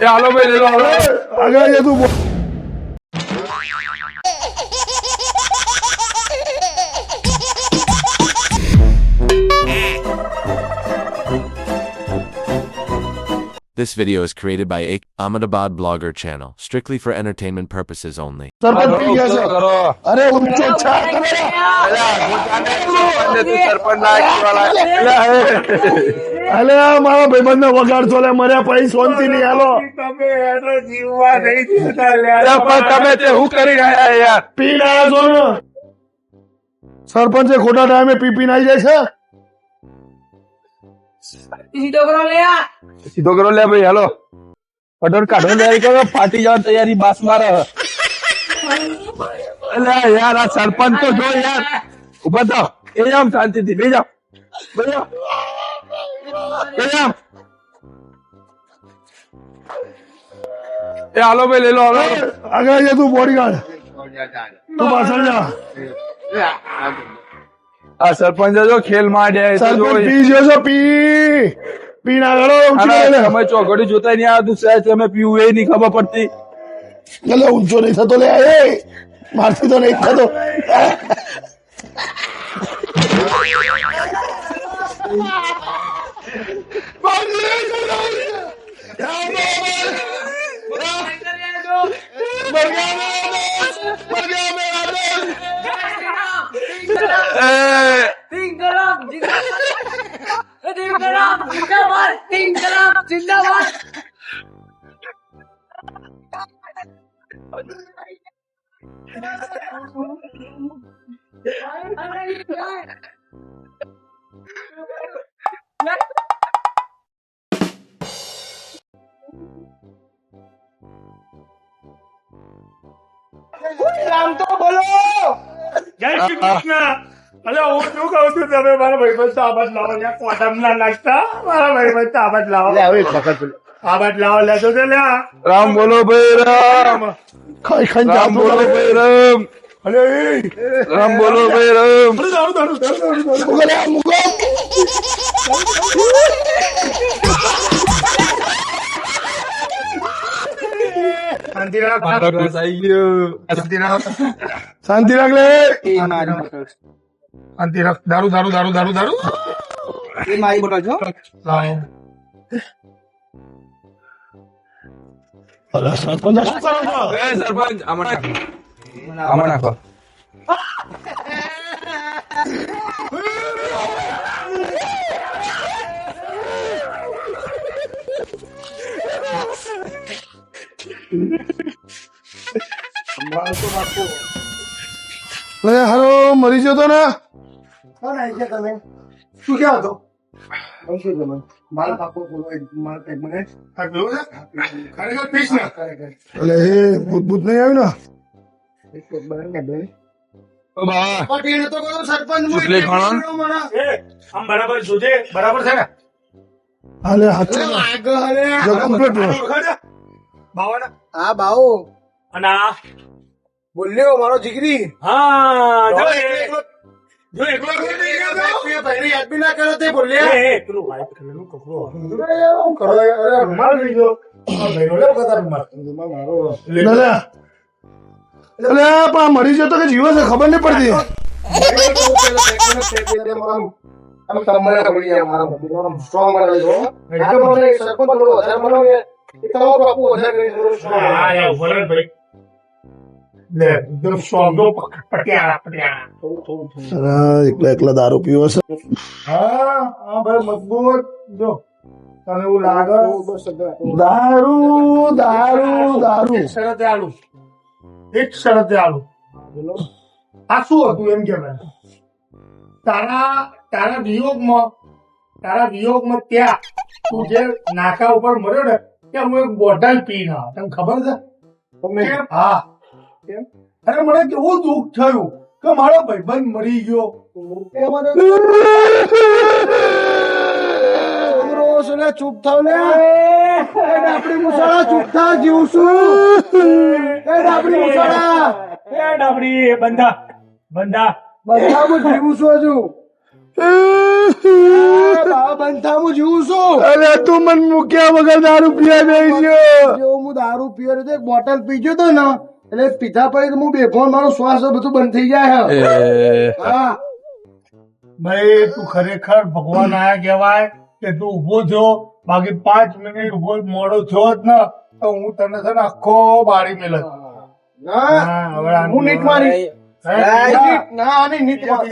હાલો ભાઈ લઈ લો આગળ તું This video is created by Ahmedabad Blogger channel, strictly for entertainment purposes only. સરપંચ પી ગયા છે. કરો અરે ઊંચો છા સરપંચ અલે આ મારા ભાઈબંધને વગાડશો લે મર્યા પછી શાંતિ નહીં હાલો તમે તે હું કરી રહ્યા યાર પી રહ્યા છો ને સરપંચે ખોટા ટાઈમે પી નાઈ જાય છે સીધો કરો લે ભાઈ હાલો પટોળ કાઢો તૈયારી કરો ફાટી જવા તૈયારી બાસ મારે અલે યાર આ સરપંચ તો જો યાર ઉભા થાવ એ જામ શાંતિથી બે જાવ એ હાલો ભાઈ લઈ લો હાલો આગળ તું બોડીગાર્ડ તું પાછળ જા આ સરપંચ જો ખેલ માંડ્યા સરપંચ પી ગયો છે પી ના ગળો તમે ચોઘડી જોતા નહીં આવતું સહેજ તમે પીવું એ નહીં ખબર પડતી એટલે ઊંચો નહીં થતો લે એ મારથી તો નહીં થતો રામ તો બોલો જય શ્રી કૃષ્ણ. અરે હું શું કહું છું તમે મારા ભાઈબંધ સાબત લાવો લ્યા કોટમ ના નાખતા મારા ભાઈબંધ સાબત લાવો સાબત લાવો લેતો છે લ્યા રામ બોલો ભાઈ રામ ખાઈ ખાઈ રામ બોલો ભાઈ રામ અરે રામ બોલો ભાઈ રામ શાંતિ રાખ મારો રસ આવી ગયો શાંતિ રાખ શાંતિ રાખ લે શાંતિ રાખ દારૂ દારૂ દારૂ દારૂ દારૂ એ મારી બોટલ છો લાવો અરે સરપંચ શું કરો છો એ સરપંચ આમાં નાખો અરે હારો મરી ગયો તો ને શું ક્યાં હતો મારા પાકો બોલો મારા પેટ મને આ જોયું છે ખરેખર પીશ ને એટલે એ ભૂત નહીં આવ્યું ને ઓ બા પટેલ તો કહો સરપંચ ચૂંટણી ખાણો એ આમ બરાબર જોજે બરાબર છે ને હાલે હાથ જો કમ્પ્લીટ બાવાના હા બાવો અને આ બોલ્યો મારો જીગરી હા જો એકલો નહીં ગયો ભાઈ યાદ બી ના કર્યો તે બોલ્યા એ પેલું white કલરનું કપડું કરો અરે રૂમાલ લઈ ગયો આ ભાઈનો લે કતા રૂમાલ મારો અલે પણ મરી ગયો તો કે જીવો છે ખબર નહીં પડતી હા યાર ભલે ભાઈ લે એકદમ સ્ટ્રોંગ પટિયાળા અરે એકલા એકલા દારૂ પીવો છે હા હા ભાઈ મજબૂત જો તને એવું લાગે દારૂ દારૂ દારૂ એક શરતે આલુ આ શું હતું એમ કે ભાઈ તારા વિયોગમાં ત્યાં તું જે નાકા ઉપર મર્યો ને ત્યાં હું એક બોટલ પી ના તને ખબર છે હા અરે મને કેવું દુઃખ થયું કે મારો ભાઈબંધ મરી ગયો ચૂપ થાવ ને આપડી મુસાળા ચૂપ થા જીવું છું આપડી મુસાળા ડાબડી બંધા બધામાં જીવું છું હજુ બાબા બંધ થા, હું જીવું છું. અરે તું મન મૂક્યા વગર દારૂ પીવા જઈ ગયો. જો હું દારૂ પીયો તો એક બોટલ પીજો તો ને એટલે પીધા પછી તો હું બેફોન, મારો શ્વાસ બધું બંધ થઈ જાય છે. હા ભાઈ તું ખરેખર ભગવાન આયા કહેવાય કે તું ઉભો થયો. બાકી 5 મિનિટ ઉભો મોડો થયો જ ને તો હું તને છે ને આખો બાળી મેલત. ના હવે આનું હું નીટ મારી. હે, ના આની નીટ મારી.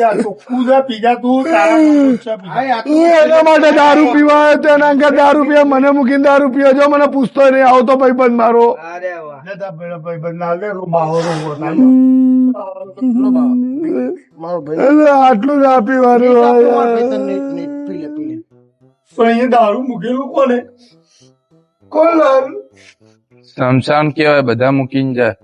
પીજા તું તારા પૈસા પીજા. આ તું એના માટે દારૂ પીવા આવ્યો તો એના અંગત દારૂ પીવા મને મૂકીને દારૂ પીવા જો મને પૂછતો નહીં આવતો ભાઈબંધ મારો. અરે વાહ. લે તારા પેલા ભાઈબંધ ના લે, બાવો રોવો ના લે. મારો ભાઈ અરે આટલું જ આપી મારું મારો ભાઈ તને નીટ નીટ પી લે પી લે. પણ અહીંયા દારૂ મૂકેલું કોને? કોણ લાવ્યું? શમશાન કેવાય, બધા મૂકીને જાય.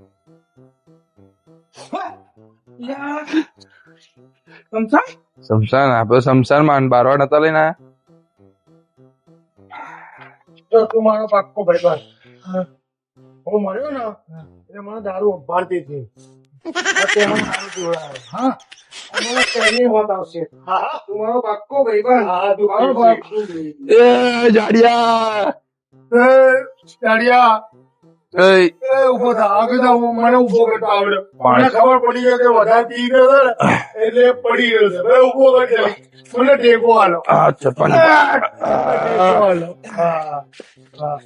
શમશાન આપડે શમશાન માં બારવા નતા લઈને આયા. જો તું મારો પાક્કો ભાઈબંધ. હું મળ્યો ને એટલે મને દારૂ ઉભારતી હતી. તે મને દારૂ પીવડાવ્યો. હા મને તેની હોત આવશે. હા તું મારો પાક્કો ભાઈબંધ. હા, તું મારો પાક્કો. પાક્કો ભાઈબંધ. એ જાડિયા એ દાડિયા, એ એ ઉભો થા. આગળ જા, હું મને ઉભો કરતો આવડે. મને ખબર પડી ગઈ કે વધારે પી ગયો છે ને એટલે પડી ગયો છે. હવે ઉભો કરી દે. મને ટેકો આલો. અચ્છા પણ ટેકો આલો. હા હા.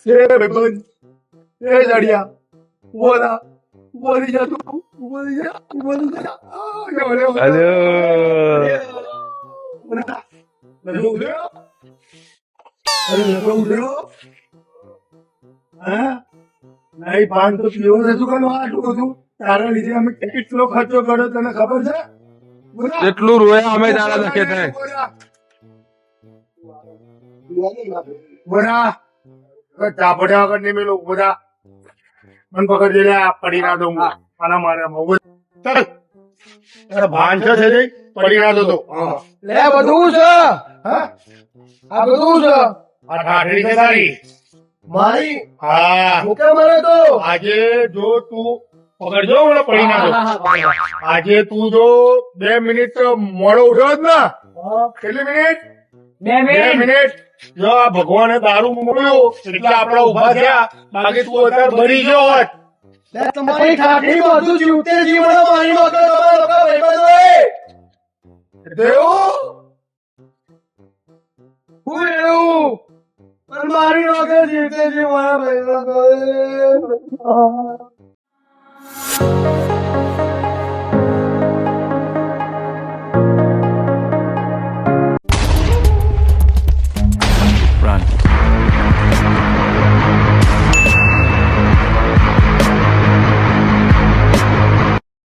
એ ભાઈબંધ, એ દાડિયા, ઉભો થા. ઉભો થઈ જા તું. ઉભો થઈ જા. ઉભો થઈ જા. લે, લે, લે. હલો ઉભો થા. અરે નતો ઉઠ્યો. હા નહીં, પાન તો પીવો નથી કરવાનું આટલું બધું. તારા લીધે અમે કેટલો ખર્ચો કર્યો તને ખબર છે? બોલા. કેટલું રોયા અમે તારા ધકે થાય. બોલા. ચા પડ્યા વગર નહીં મેલું. બોલા. મને પકડજે લે, આ પડી ના દઉં. આના મારે ચાલ. તારા ભાન છે જઈ પડી ના દો તો. લે બધું છે. હા આ બધું છે આ ઠાઠડી છે તારી. મારી. હા મૂકે મને તો. આજે જો તું પકડજો, મને પડી ના દો. આજે તું જો 2 મિનિટ મોડો ઉઠ્યો જ ને, કેટલી મિનિટ? 2 મિનિટ. જો આ ભગવાને દારૂ મોકલ્યો એટલે આપડે ઉભા થયા. બાકી તું અત્યારે મરી ગયો હોત. લે તમારી ઠાઠી બધું જીવતે જીવડો મારી નાખો તમારા લોકો ભાઈબંધોએ. દેવું હું એવું પણ મારી નાખે જીવતે જીવ મારા ભાઈબંધોએ.